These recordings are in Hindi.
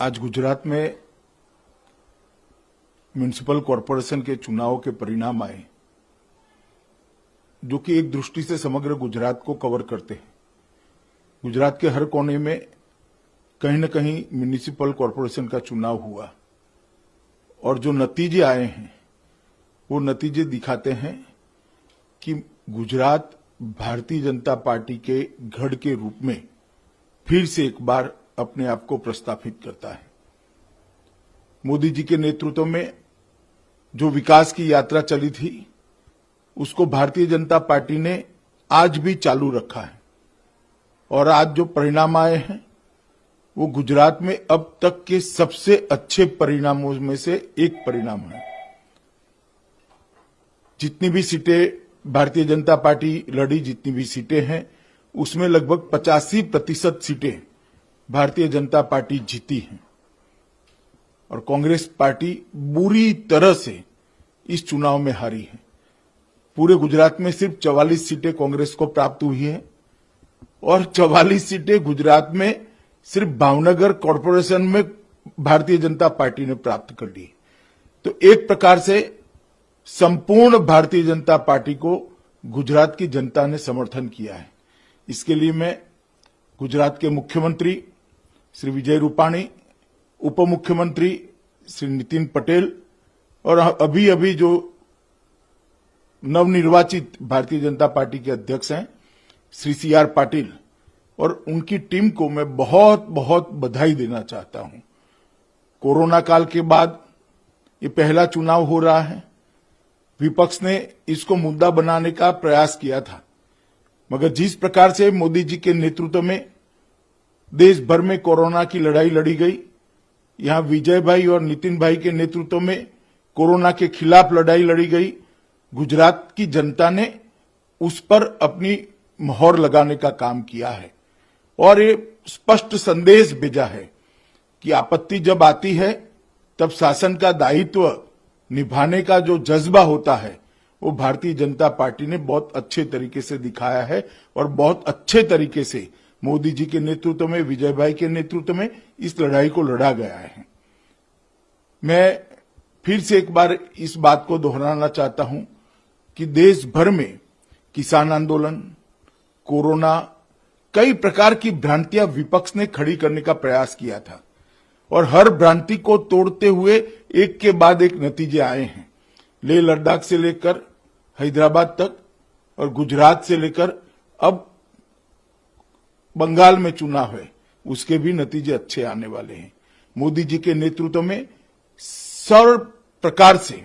आज गुजरात में म्युनिसिपल कॉरपोरेशन के चुनाव के परिणाम आए, जो कि एक दृष्टि से समग्र गुजरात को कवर करते हैं। गुजरात के हर कोने में कहीं न कहीं म्युनिसिपल कॉरपोरेशन का चुनाव हुआ और जो नतीजे आए हैं वो नतीजे दिखाते हैं कि गुजरात भारतीय जनता पार्टी के गढ़ के रूप में फिर से एक बार अपने आप को प्रस्थापित करता है। मोदी जी के नेतृत्व में जो विकास की यात्रा चली थी उसको भारतीय जनता पार्टी ने आज भी चालू रखा है और आज जो परिणाम आए हैं वो गुजरात में अब तक के सबसे अच्छे परिणामों में से एक परिणाम है। जितनी भी सीटें भारतीय जनता पार्टी लड़ी, जितनी भी सीटें हैं, उसमें लगभग 85% सीटें भारतीय जनता पार्टी जीती हैं और कांग्रेस पार्टी बुरी तरह से इस चुनाव में हारी है। पूरे गुजरात में सिर्फ 44 सीटें कांग्रेस को प्राप्त हुई है और 44 सीटें गुजरात में सिर्फ भावनगर कॉरपोरेशन में भारतीय जनता पार्टी ने प्राप्त कर ली। तो एक प्रकार से संपूर्ण भारतीय जनता पार्टी को गुजरात की जनता ने समर्थन किया है। इसके लिए मैं गुजरात के मुख्यमंत्री श्री विजय रूपाणी, उप मुख्यमंत्री श्री नितिन पटेल और अभी अभी जो नवनिर्वाचित भारतीय जनता पार्टी के अध्यक्ष हैं श्री CR पाटिल और उनकी टीम को मैं बहुत बहुत बधाई देना चाहता हूं। कोरोना काल के बाद ये पहला चुनाव हो रहा है। विपक्ष ने इसको मुद्दा बनाने का प्रयास किया था, मगर जिस प्रकार से मोदी जी के नेतृत्व में देश भर में कोरोना की लड़ाई लड़ी गई, यहां विजय भाई और नितिन भाई के नेतृत्व में कोरोना के खिलाफ लड़ाई लड़ी गई, गुजरात की जनता ने उस पर अपनी मोहर लगाने का काम किया है और ये स्पष्ट संदेश भेजा है कि आपत्ति जब आती है तब शासन का दायित्व निभाने का जो जज्बा होता है वो भारतीय जनता पार्टी ने बहुत अच्छे तरीके से दिखाया है और बहुत अच्छे तरीके से मोदी जी के नेतृत्व में, विजय भाई के नेतृत्व में इस लड़ाई को लड़ा गया है। मैं फिर से एक बार इस बात को दोहराना चाहता हूं कि देश भर में किसान आंदोलन, कोरोना, कई प्रकार की भ्रांतियां विपक्ष ने खड़ी करने का प्रयास किया था और हर भ्रांति को तोड़ते हुए एक के बाद एक नतीजे आए हैं। लेह लद्दाख से लेकर हैदराबाद तक और गुजरात से लेकर अब बंगाल में चुनाव है, उसके भी नतीजे अच्छे आने वाले हैं। मोदी जी के नेतृत्व में सर्व प्रकार से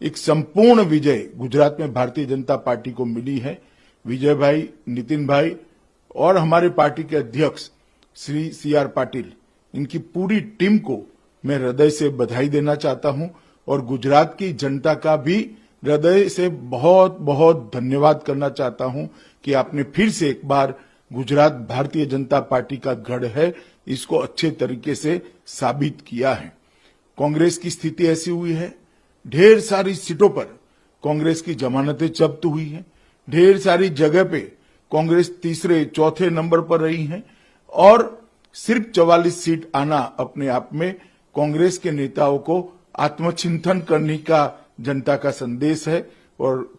एक संपूर्ण विजय गुजरात में भारतीय जनता पार्टी को मिली है। विजय भाई, नितिन भाई और हमारे पार्टी के अध्यक्ष श्री CR पाटिल, इनकी पूरी टीम को मैं हृदय से बधाई देना चाहता हूं और गुजरात की जनता का भी हृदय से बहुत बहुत धन्यवाद करना चाहता हूं कि आपने फिर से एक बार गुजरात भारतीय जनता पार्टी का गढ़ है, इसको अच्छे तरीके से साबित किया है। कांग्रेस की स्थिति ऐसी हुई है, ढेर सारी सीटों पर कांग्रेस की जमानतें जब्त हुई हैं, ढेर सारी जगह पे कांग्रेस तीसरे चौथे नंबर पर रही है और सिर्फ 44 सीट आना अपने आप में कांग्रेस के नेताओं को आत्मचिंतन करने का जनता का संदेश है और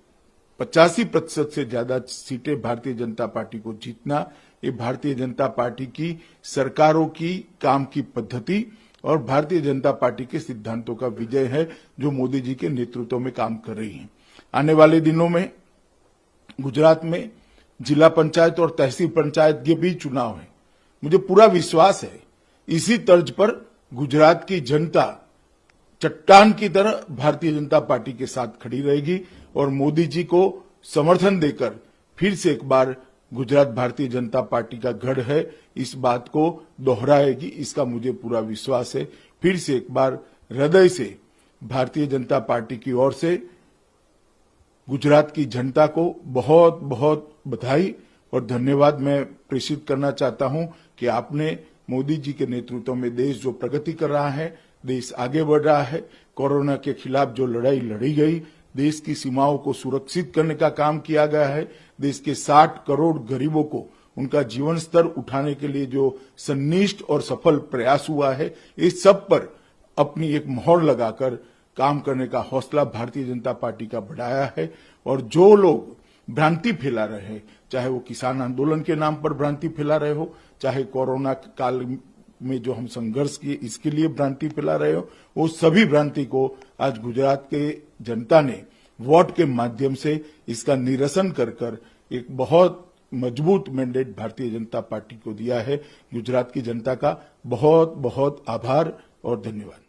85% से ज्यादा सीटें भारतीय जनता पार्टी को जीतना, ये भारतीय जनता पार्टी की सरकारों की काम की पद्धति और भारतीय जनता पार्टी के सिद्धांतों का विजय है, जो मोदी जी के नेतृत्व में काम कर रही है। आने वाले दिनों में गुजरात में जिला पंचायत और तहसील पंचायत के भी चुनाव है। मुझे पूरा विश्वास है इसी तर्ज पर गुजरात की जनता चट्टान की तरह भारतीय जनता पार्टी के साथ खड़ी रहेगी और मोदी जी को समर्थन देकर फिर से एक बार गुजरात भारतीय जनता पार्टी का गढ़ है, इस बात को दोहराएगी, इसका मुझे पूरा विश्वास है। फिर से एक बार हृदय से भारतीय जनता पार्टी की ओर से गुजरात की जनता को बहुत बहुत बधाई और धन्यवाद मैं प्रेषित करना चाहता हूं कि आपने मोदी जी के नेतृत्व में देश जो प्रगति कर रहा है, देश आगे बढ़ रहा है, कोरोना के खिलाफ जो लड़ाई लड़ी गई, देश की सीमाओं को सुरक्षित करने का काम किया गया है, देश के 60 करोड़ गरीबों को उनका जीवन स्तर उठाने के लिए जो सन्निष्ठ और सफल प्रयास हुआ है, इस सब पर अपनी एक मोहर लगाकर काम करने का हौसला भारतीय जनता पार्टी का बढ़ाया है। और जो लोग भ्रांति फैला रहे हैं, चाहे वो किसान आंदोलन के नाम पर भ्रांति फैला रहे हो, चाहे कोरोना काल में जो हम संघर्ष किए इसके लिए भ्रांति फैला रहे हो, वो सभी भ्रांति को आज गुजरात के जनता ने वोट के माध्यम से इसका निरसन कर एक बहुत मजबूत मैंडेट भारतीय जनता पार्टी को दिया है। गुजरात की जनता का बहुत बहुत आभार और धन्यवाद।